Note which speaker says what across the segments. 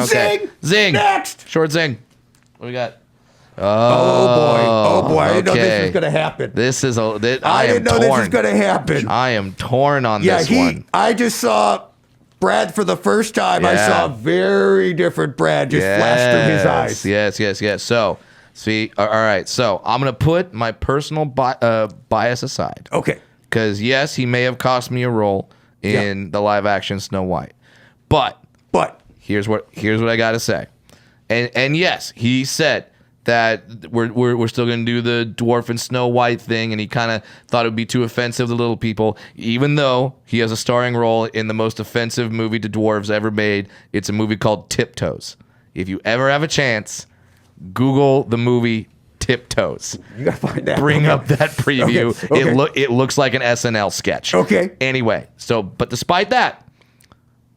Speaker 1: Okay.
Speaker 2: Zing!
Speaker 1: Zing!
Speaker 2: Next!
Speaker 1: Short zing. What do we got?
Speaker 2: Oh boy. I didn't know this was going to happen.
Speaker 1: I
Speaker 2: didn't know this was going to happen.
Speaker 1: I am torn on this one.
Speaker 2: I just saw Brad for the first time. I saw a very different Brad just flash through his eyes.
Speaker 1: Yes. So, see, all right. So I'm going to put my personal bias aside.
Speaker 2: Okay.
Speaker 1: Because, yes, he may have cost me a role in the live-action Snow White. But here's what I got to say. And yes, he said that we're still going to do the dwarf and Snow White thing, and he kind of thought it would be too offensive to little people, even though he has a starring role in the most offensive movie to dwarves ever made. It's a movie called Tiptoes. If you ever have a chance, Google the movie Tiptoes.
Speaker 2: You gotta find that.
Speaker 1: Bring up that preview.
Speaker 2: Okay.
Speaker 1: It looks like an SNL sketch.
Speaker 2: Okay.
Speaker 1: Anyway, but despite that,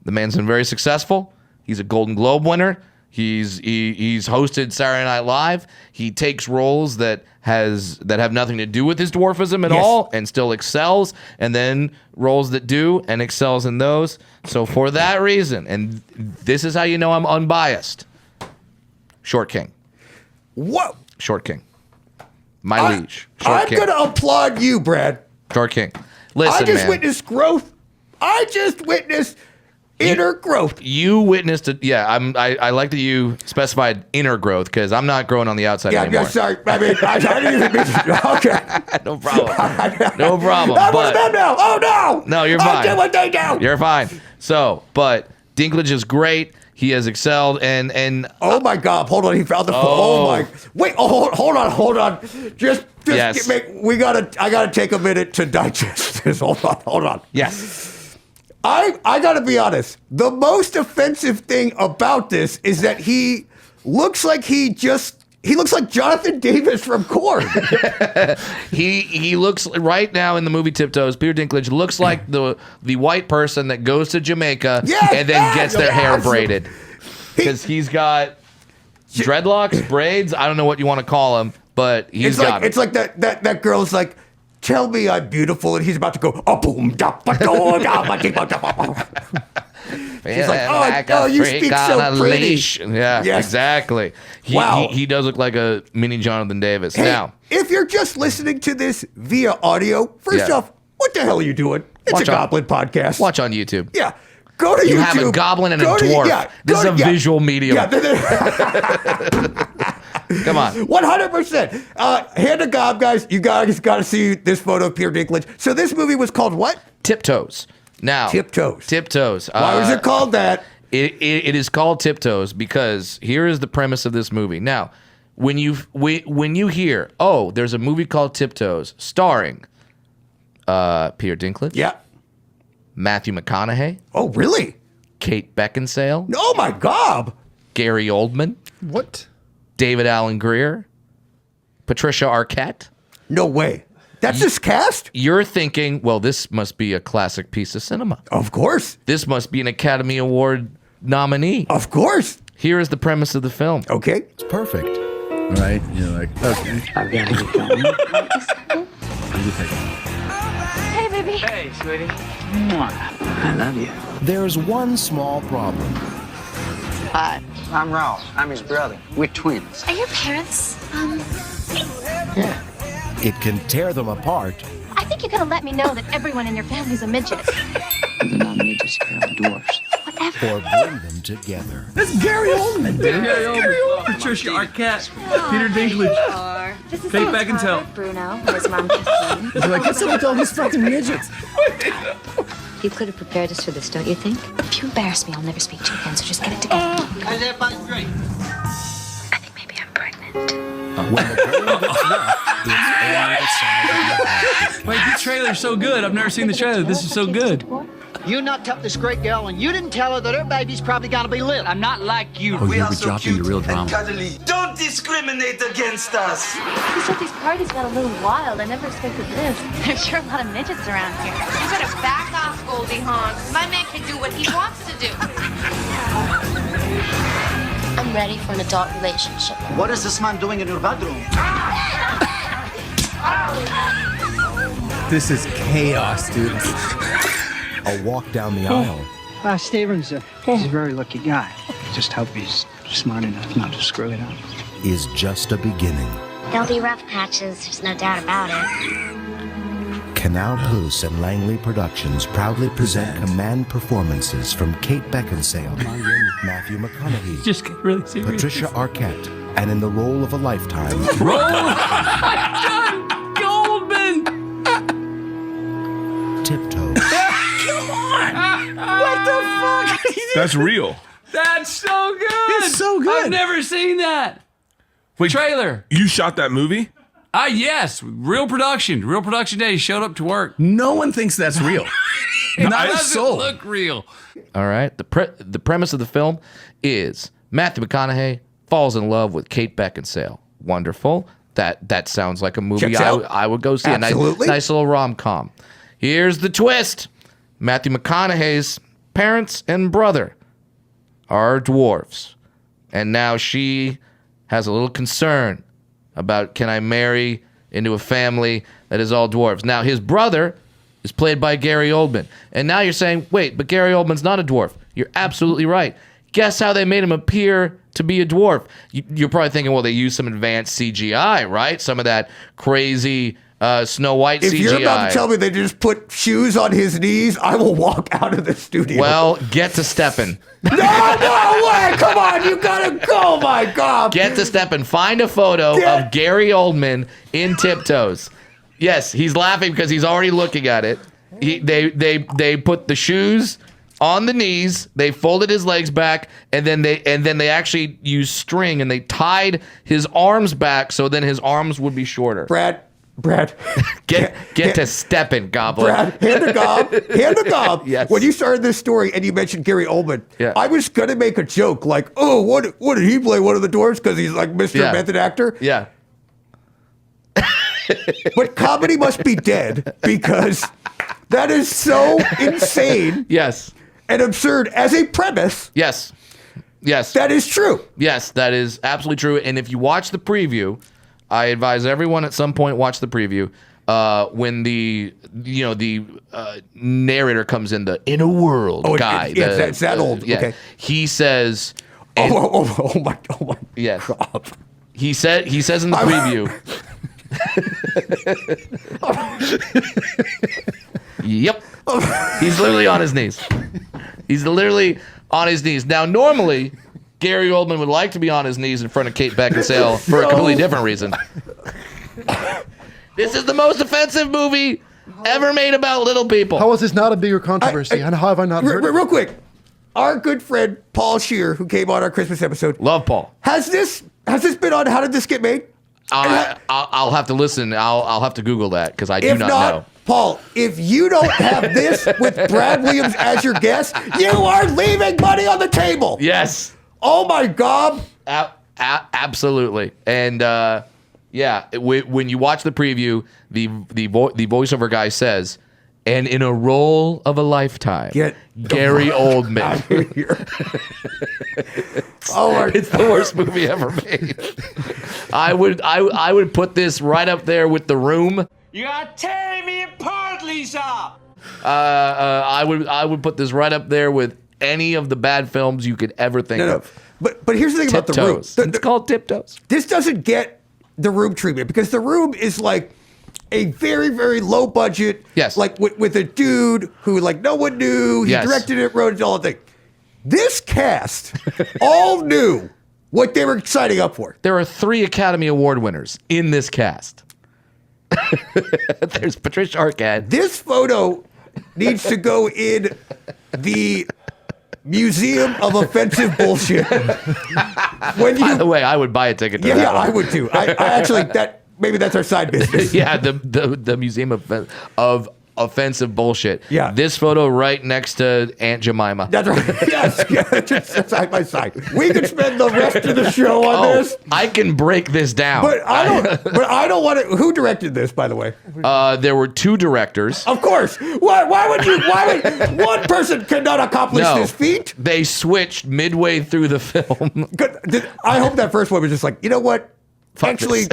Speaker 1: the man's been very successful. He's a Golden Globe winner. He's hosted Saturday Night Live. He takes roles that have nothing to do with his dwarfism at all and still excels, and then roles that do and excels in those. So for that reason, and this is how you know I'm unbiased, Short King.
Speaker 2: What?
Speaker 1: Short King. My liege.
Speaker 2: I'm going to applaud you, Brad.
Speaker 1: Short King. Listen,
Speaker 2: I just
Speaker 1: man.
Speaker 2: witnessed growth. I just witnessed inner growth.
Speaker 1: You witnessed it. Yeah, I like that you specified inner growth because I'm not growing on the outside anymore.
Speaker 2: Yeah, sorry. I mean, I didn't even mean to. Okay.
Speaker 1: No problem. No problem.
Speaker 2: I'm with them now. Oh, no.
Speaker 1: No, you're fine.
Speaker 2: I did what they do.
Speaker 1: You're fine. So, but Dinklage is great. He has excelled, and
Speaker 2: oh my God! Hold on, he found the phone. Oh my! Wait! Oh, hold on! Just
Speaker 1: yes.
Speaker 2: I gotta take a minute to digest this. Hold on.
Speaker 1: Yes.
Speaker 2: I gotta be honest. The most offensive thing about this is that he looks like Jonathan Davis from Korn.
Speaker 1: He looks right now in the movie Tiptoes. Peter Dinklage looks like the white person that goes to Jamaica and then gets their hair braided because he's got dreadlocks, braids. I don't know what you want to call them, but he's got them.
Speaker 2: It's like that girl's like, tell me I'm beautiful, and he's about to go, oh, boom, da, ba, do, da, ba, dee, ba, da, ba, ba. She's like, oh, you speak so pretty.
Speaker 1: Yeah, yes. Exactly. He does look like a mini Jonathan Davis.
Speaker 2: Hey,
Speaker 1: now,
Speaker 2: if you're just listening to this via audio, first off, what the hell are you doing? It's a Goblin podcast.
Speaker 1: Watch on YouTube.
Speaker 2: Yeah. Go to YouTube.
Speaker 1: You have a goblin and a dwarf. This is a visual medium.
Speaker 2: Yeah.
Speaker 1: Come on.
Speaker 2: 100%. Hand to God, guys. You guys got to see this photo of Peter Dinklage. So this movie was called what?
Speaker 1: Tiptoes. Now, Tiptoes.
Speaker 2: Why was it called that?
Speaker 1: It is called Tiptoes because here is the premise of this movie. Now, when you hear, oh, there's a movie called Tiptoes starring Peter Dinklage.
Speaker 2: Yeah.
Speaker 1: Matthew McConaughey.
Speaker 2: Oh, really?
Speaker 1: Kate Beckinsale.
Speaker 2: Oh, my God.
Speaker 1: Gary Oldman.
Speaker 3: What?
Speaker 1: David Alan Grier. Patricia Arquette.
Speaker 2: No way. That's this cast?
Speaker 1: You're thinking, well, this must be a classic piece of cinema.
Speaker 2: Of course.
Speaker 1: This must be an Academy Award nominee.
Speaker 2: Of course.
Speaker 1: Here is the premise of the film.
Speaker 2: Okay.
Speaker 3: It's perfect. Right? You're like, okay.
Speaker 4: I've got to get going.
Speaker 5: Hey, baby.
Speaker 4: Hey, sweetie. I love you.
Speaker 6: There's one small problem.
Speaker 4: Hi, I'm Ralph. I'm his brother. We're twins.
Speaker 5: Are your parents,
Speaker 4: Yeah.
Speaker 6: It can tear them apart.
Speaker 5: I think you're gonna let me know that everyone in your family's a midget.
Speaker 4: They're not midgets, they're dwarfs.
Speaker 5: Whatever.
Speaker 6: Or bring them together.
Speaker 2: That's Gary Oldman, dude.
Speaker 7: Gary Oldman. Patricia Arquette. Peter Dinklage.
Speaker 5: This is
Speaker 7: Kate Beckinsale.
Speaker 5: Bruno. Where's Mom Christine?
Speaker 3: You're like, what's up with all these fucking midgets?
Speaker 8: You could have prepared us for this, don't you think?
Speaker 5: If you embarrass me, I'll never speak to you again, so just get it together.
Speaker 4: How's everybody drink?
Speaker 5: I think maybe I'm pregnant.
Speaker 6: When the girl gets rough, it's all the size of your heart.
Speaker 7: Wait, the trailer's so good. I've never seen the trailer. This is so good.
Speaker 4: You knocked up this great girl, and you didn't tell her that her baby's probably gonna be little. I'm not like you.
Speaker 3: Oh, yeah, we dropped into real drama.
Speaker 9: Don't discriminate against us.
Speaker 5: You said these parties got a little wild. I never expected this. There's sure a lot of midgets around here.
Speaker 10: You better back off, Goldie Hawn. My man can do what he wants to do.
Speaker 5: I'm ready for an adult relationship.
Speaker 4: What is this man doing in your bedroom?
Speaker 3: This is chaos, dude.
Speaker 6: A walk down the aisle.
Speaker 4: Stevens, he's a very lucky guy.
Speaker 6: Just hope he's smart enough not to screw it up.
Speaker 11: Is just a beginning.
Speaker 8: There'll be rough patches, there's no doubt about it.
Speaker 11: Canal House and Langley Productions proudly present command performances from Kate Beckinsale, Matthew McConaughey,
Speaker 7: Just get really serious.
Speaker 11: Patricia Arquette, and in the role of a lifetime,
Speaker 7: John Goldman.
Speaker 11: Tiptoes.
Speaker 7: Come on. What the fuck?
Speaker 12: That's real.
Speaker 7: That's so good.
Speaker 3: It's so good.
Speaker 7: I've never seen that.
Speaker 12: Wait,
Speaker 7: Trailer.
Speaker 12: You shot that movie?
Speaker 7: Yes. Real production. Real production day. He showed up to work.
Speaker 3: No one thinks that's real. Not a
Speaker 7: Doesn't
Speaker 3: soul.
Speaker 7: look real.
Speaker 1: All right. The premise of the film is Matthew McConaughey falls in love with Kate Beckinsale. Wonderful. That sounds like a movie
Speaker 2: Checks out.
Speaker 1: I would go see.
Speaker 2: Absolutely.
Speaker 1: A nice little rom-com. Here's the twist. Matthew McConaughey's parents and brother are dwarves. And now she has a little concern about, can I marry into a family that is all dwarves? Now, his brother is played by Gary Oldman. And now you're saying, wait, but Gary Oldman's not a dwarf. You're absolutely right. Guess how they made him appear to be a dwarf? You're probably thinking, well, they used some advanced CGI, right? Some of that crazy Snow White CGI.
Speaker 2: If you're about to tell me they just put shoes on his knees, I will walk out of the studio.
Speaker 1: Well, get to stepping.
Speaker 2: No way! Come on, you gotta go! My God!
Speaker 1: Get to stepping. Find a photo of Gary Oldman in Tiptoes. Yes, he's laughing because he's already looking at it. They put the shoes on the knees. They folded his legs back, and then they actually used string and they tied his arms back so then his arms would be shorter.
Speaker 2: Brad,
Speaker 1: get to stepping, Goblin.
Speaker 2: Brad, hand to Gob.
Speaker 1: Yes.
Speaker 2: When you started this story and you mentioned Gary Oldman, I was gonna make a joke like, "Oh, what did he play one of the dwarves? Because he's like Mr. Method Actor."
Speaker 1: Yeah.
Speaker 2: But comedy must be dead because that is so insane.
Speaker 1: Yes.
Speaker 2: And absurd as a premise.
Speaker 1: Yes. Yes.
Speaker 2: That is true.
Speaker 1: Yes, that is absolutely true. And if you watch the preview, I advise everyone at some point watch the preview. When the narrator comes in, the inner world guy.
Speaker 2: It's that old.
Speaker 1: Yeah,
Speaker 2: Okay.
Speaker 1: he says.
Speaker 2: Oh my.
Speaker 1: Yes.
Speaker 2: God.
Speaker 1: He says in the preview. Yep. He's literally on his knees. He's literally on his knees. Now, normally, Gary Oldman would like to be on his knees in front of Kate Beckinsale for a completely different reason. This is the most offensive movie ever made about little people.
Speaker 13: How is this not a bigger controversy? And how have I not heard
Speaker 2: real quick, our good friend Paul Scheer, who came on our Christmas episode.
Speaker 1: Love Paul.
Speaker 2: Has this been on How Did This Get Made?
Speaker 1: I'll have to listen. I'll have to Google that because I do not know.
Speaker 2: Paul, if you don't have this with Brad Williams as your guest, you are leaving money on the table.
Speaker 1: Yes.
Speaker 2: Oh my God.
Speaker 1: Absolutely. And when you watch the preview, the voiceover guy says, "And in a role of a lifetime, Gary Oldman." It's the worst movie ever made. I would put this right up there with The Room.
Speaker 9: You are tearing me apart, Lisa.
Speaker 1: I would put this right up there with any of the bad films you could ever think of.
Speaker 2: But here's the thing about The Room.
Speaker 1: It's called Tiptoes.
Speaker 2: This doesn't get The Room treatment because The Room is like a very, very low budget.
Speaker 1: Yes.
Speaker 2: Like with a dude who like no one knew. He directed it, wrote it, all the thing. This cast all knew what they were signing up for.
Speaker 1: There are 3 Academy Award winners in this cast. There's Patricia Arquette.
Speaker 2: This photo needs to go in the Museum of Offensive Bullshit.
Speaker 1: By the way, I would buy a ticket to that.
Speaker 2: Yeah, I would too. I actually maybe that's our side business.
Speaker 1: Yeah, the Museum of Offensive Bullshit.
Speaker 2: Yeah.
Speaker 1: This photo right next to Aunt Jemima.
Speaker 2: That's right. Yes, just side by side. We could spend the rest of the show on this.
Speaker 1: I can break this down.
Speaker 2: But I don't want to. Who directed this, by the way?
Speaker 1: There were 2 directors.
Speaker 2: Of course. Why would one person could not accomplish this feat?
Speaker 1: They switched midway through the film.
Speaker 2: I hope that first one was just like, you know what? Actually,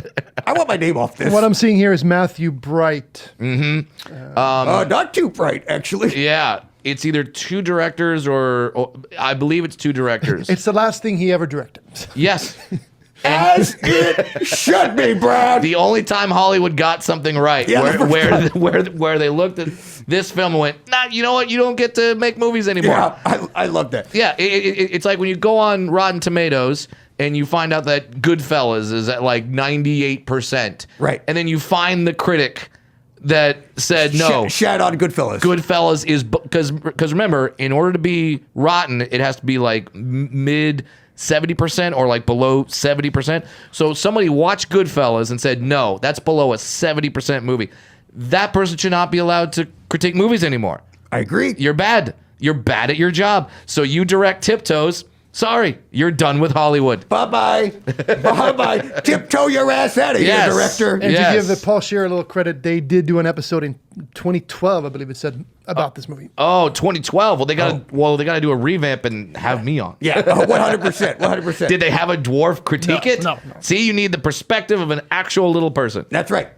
Speaker 2: I want my name off this.
Speaker 13: What I'm seeing here is Matthew Bright.
Speaker 1: Mm-hmm.
Speaker 2: Not too bright, actually.
Speaker 1: Yeah. it's either two directors or I believe it's two directors.
Speaker 13: It's the last thing he ever directed.
Speaker 1: Yes.
Speaker 2: As it should be, Brad.
Speaker 1: The only time Hollywood got something right, where they looked at this film and went, nah, you know what? You don't get to make movies anymore.
Speaker 2: Yeah, I love that.
Speaker 1: Yeah, it's like when you go on Rotten Tomatoes and you find out that Goodfellas is at like 98%.
Speaker 2: Right.
Speaker 1: And then you find the critic that said no.
Speaker 2: Shat on Goodfellas.
Speaker 1: Goodfellas is because remember, in order to be rotten, it has to be like mid 70% or like below 70%. So somebody watched Goodfellas and said, no, that's below a 70% movie. That person should not be allowed to critique movies anymore.
Speaker 2: I agree.
Speaker 1: You're bad. You're bad at your job. So you direct Tiptoes. Sorry, you're done with Hollywood.
Speaker 2: Bye-bye. Bye-bye. Tiptoe your ass out of here, director.
Speaker 13: And to give the Paul Scheer a little credit, they did do an episode in 2012, I believe it said, about this movie.
Speaker 1: Oh, 2012. Well, they got to do a revamp and have me on.
Speaker 2: Yeah, 100%. 100%.
Speaker 1: Did they have a dwarf critique it?
Speaker 13: No.
Speaker 1: See, you need the perspective of an actual little person.
Speaker 2: That's right.